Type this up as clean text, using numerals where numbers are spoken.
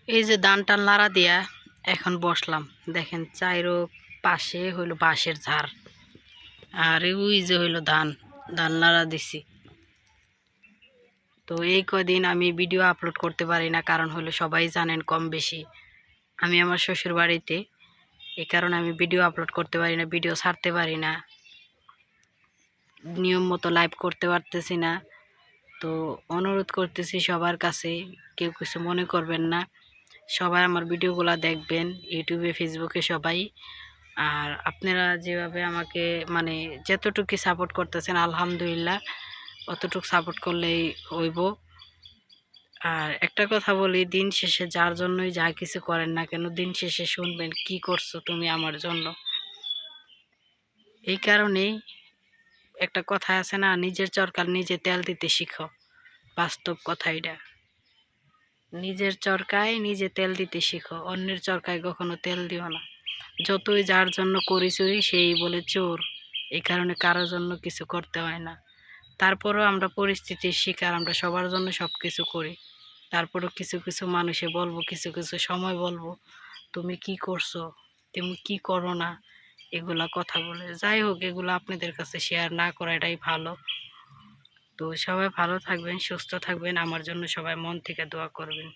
এই যে ধান টান লাড়া দিয়া এখন বসলাম। দেখেন চাইরো পাশে হইলো বাঁশের ঝাড়, আর ওই যে হইলো ধান ধান লাড়া দিছি। তো এই কদিন আমি ভিডিও আপলোড করতে পারি না, কারণ হলো সবাই জানেন কম বেশি আমি আমার শ্বশুর বাড়িতে। এই কারণে আমি ভিডিও আপলোড করতে পারি না, ভিডিও ছাড়তে পারি না, নিয়ম মতো লাইভ করতে পারতেছি না। তো অনুরোধ করতেছি সবার কাছে, কেউ কিছু মনে করবেন না, সবাই আমার ভিডিওগুলো দেখবেন ইউটিউবে ফেসবুকে সবাই। আর আপনারা যেভাবে আমাকে মানে যতটুকু সাপোর্ট করতেছেন আলহামদুলিল্লাহ, অতটুকু সাপোর্ট করলেই হইব। আর একটা কথা বলি, দিন শেষে যার জন্যই যা কিছু করেন না কেন, দিন শেষে শুনবেন কি করছো তুমি আমার জন্য। এই কারণেই একটা কথা আছে না, নিজের চরকার নিজে তেল দিতে শিখো। বাস্তব কথা এটা, নিজের চরকায় নিজে তেল দিতে শিখো, অন্যের চরকায় কখনো তেল দিও না। যতই যার জন্য করি চুরি সেই বলে চোর। এই কারণে কারোর জন্য কিছু করতে হয় না। তারপরেও আমরা পরিস্থিতির শিকার, আমরা সবার জন্য সব কিছু করি। তারপরেও কিছু কিছু মানুষে বলবো, কিছু কিছু সময় বলবো তুমি কি করছো, তুমি কি করো না, এগুলা কথা বলে। যাই হোক, এগুলো আপনাদের কাছে শেয়ার না করাটাই ভালো। তো সবাই ভালো থাকবেন, সুস্থ থাকবেন, আমার জন্য সবাই মন থেকে দোয়া করবেন।